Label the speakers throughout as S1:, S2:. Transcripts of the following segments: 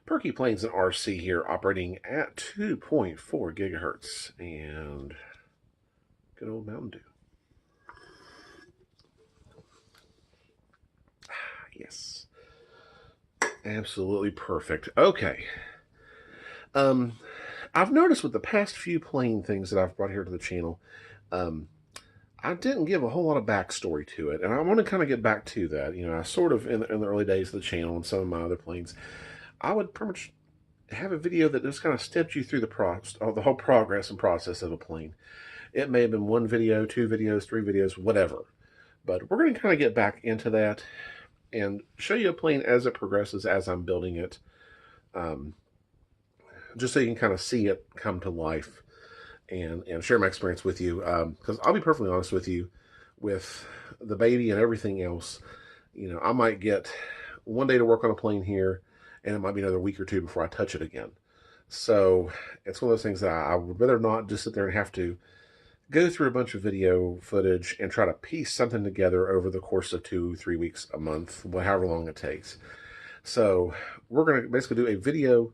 S1: Perky Planes and RC here, operating at 2.4 gigahertz, and good old Mountain Dew. Yes, absolutely perfect. Okay. I've noticed with the past few plane things that I've brought here to the channel, I didn't give a whole lot of backstory to it, and I want to kind of get back to that. I sort of, in the early days of the channel and some of my other planes, I would pretty much have a video that just kind of steps you through the whole progress and process of a plane. It may have been one video, two videos, three videos, whatever. But we're going to kind of get back into that and show you a plane as it progresses, as I'm building it, just so you can kind of see it come to life and share my experience with you. Because I'll be perfectly honest with you, with the baby and everything else, I might get one day to work on a plane here, and it might be another week or two before I touch it again. So it's one of those things that I would rather not just sit there and have to go through a bunch of video footage and try to piece something together over the course of 2-3 weeks, a month, however long it takes. So we're going to basically do a video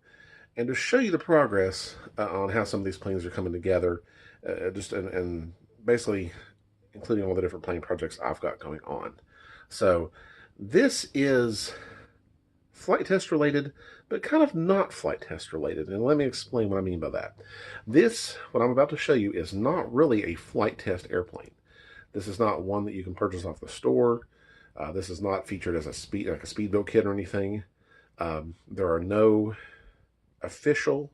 S1: and to show you the progress on how some of these planes are coming together, and basically including all the different plane projects I've got going on. So this is flight test related, but kind of not flight test related. And let me explain what I mean by that. What I'm about to show you, is not really a flight test airplane. This is not one that you can purchase off the store. This is not featured as a speed build kit or anything. There are no official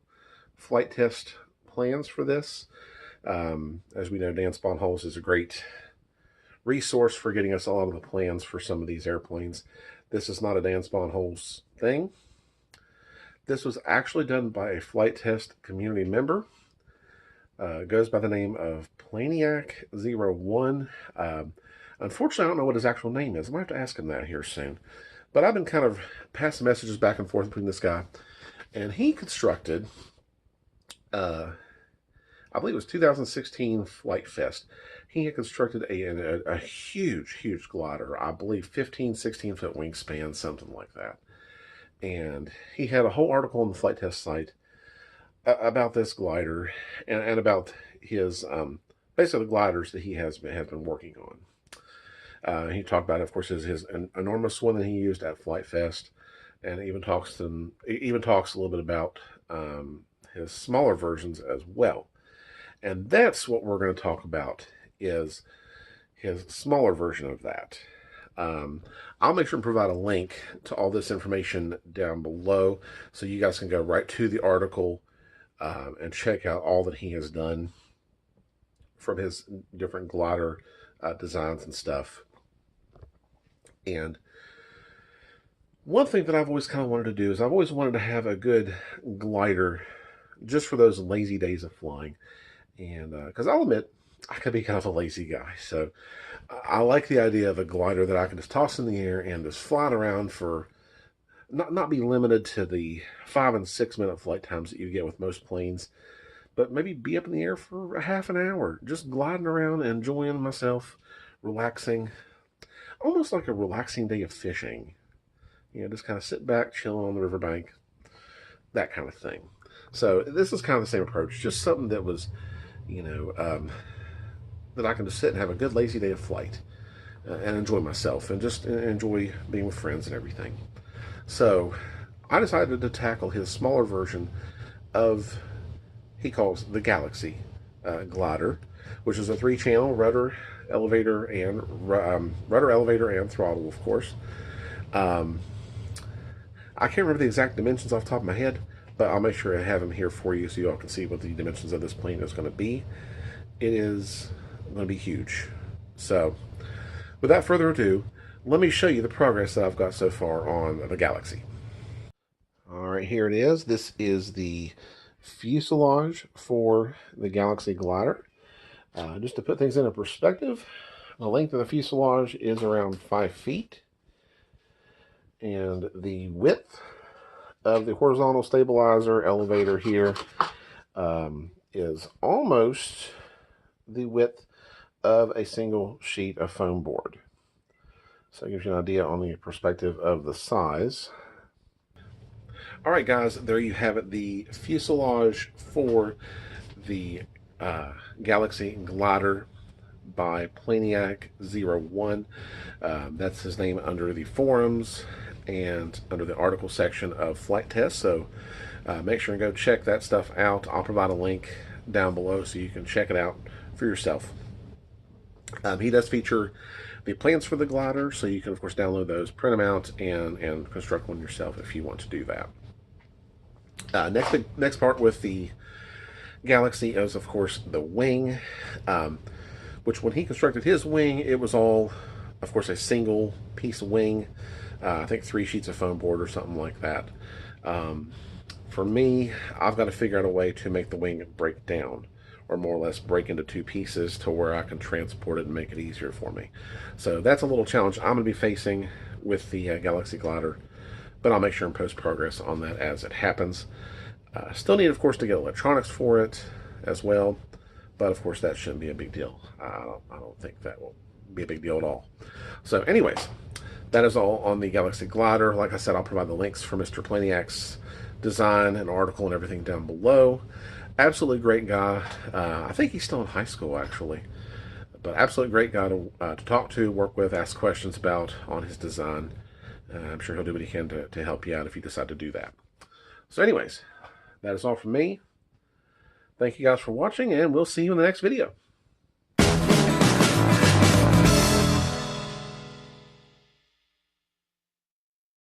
S1: flight test plans for this. As we know, Dan Sponholz is a great resource for getting us a lot of the plans for some of these airplanes. This is not a Dan Sponholz thing. This was actually done by a flight test community member. Goes by the name of Planiac01. Unfortunately, I don't know what his actual name is. I might have to ask him that here soon. But I've been kind of passing messages back and forth between this guy. And he constructed, I believe it was 2016 Flight Fest. He had constructed a huge glider. I believe 15, 16-foot wingspan, something like that. And he had a whole article on the flight test site about this glider and about his, basically the gliders that he has been working on. He talked about, of course, his enormous one that he used at Flight Fest, and even talks a little bit about his smaller versions as well. And that's what we're going to talk about, is his smaller version of that. I'll make sure and provide a link to all this information down below, so you guys can go right to the article and check out all that he has done from his different glider designs and stuff. And one thing that I've always kind of wanted to do is I've always wanted to have a good glider just for those lazy days of flying. And because I'll admit, I could be kind of a lazy guy. So I like the idea of a glider that I can just toss in the air and just fly around for, not be limited to the 5 and 6 minute flight times that you get with most planes, but maybe be up in the air for a half an hour, just gliding around, enjoying myself, relaxing, almost like a relaxing day of fishing. Just kind of sit back, chill on the riverbank, that kind of thing. So this is kind of the same approach, just something that was, that I can just sit and have a good lazy day of flight and enjoy myself and just enjoy being with friends and everything. So I decided to tackle his smaller version of, he calls the Galaxy glider, which is a 3-channel rudder, elevator, and throttle, of course. I can't remember the exact dimensions off the top of my head, but I'll make sure I have them here for you so you all can see what the dimensions of this plane is going to be. It is going to be huge. So, without further ado, let me show you the progress that I've got so far on the Galaxy. Alright, here it is. This is the fuselage for the Galaxy glider. Just to put things into perspective, the length of the fuselage is around 5 feet. And the width of the horizontal stabilizer elevator here is almost the width of a single sheet of foam board. So it gives you an idea on the perspective of the size. All right, guys, there you have it, the fuselage for the Galaxy Glider by Planiac01. That's his name under the forums and under the article section of Flitetest. So make sure and go check that stuff out. I'll provide a link down below so you can check it out for yourself. He does feature the plans for the glider, so you can of course download those, print them out, and construct one yourself if you want to do that. Next part with the Galaxy is of course the wing, which when he constructed his wing, it was all of course a single piece of wing. I think 3 sheets of foam board or something like that. For me, I've got to figure out a way to make the wing break down, or more or less break into 2 pieces to where I can transport it and make it easier for me. So that's a little challenge I'm going to be facing with the Galaxy Glider, but I'll make sure and post progress on that as it happens. Still need, of course, to get electronics for it as well, but of course that shouldn't be a big deal. I don't think that will be a big deal at all. So anyways, that is all on the Galaxy Glider. Like I said, I'll provide the links for Mr. Planiac's design and article and everything down below. Absolutely great guy. I think he's still in high school, actually. But absolutely great guy to talk to, work with, ask questions about on his design. I'm sure he'll do what he can to help you out if you decide to do that. So anyways, that is all from me. Thank you guys for watching, and we'll see you in the next video.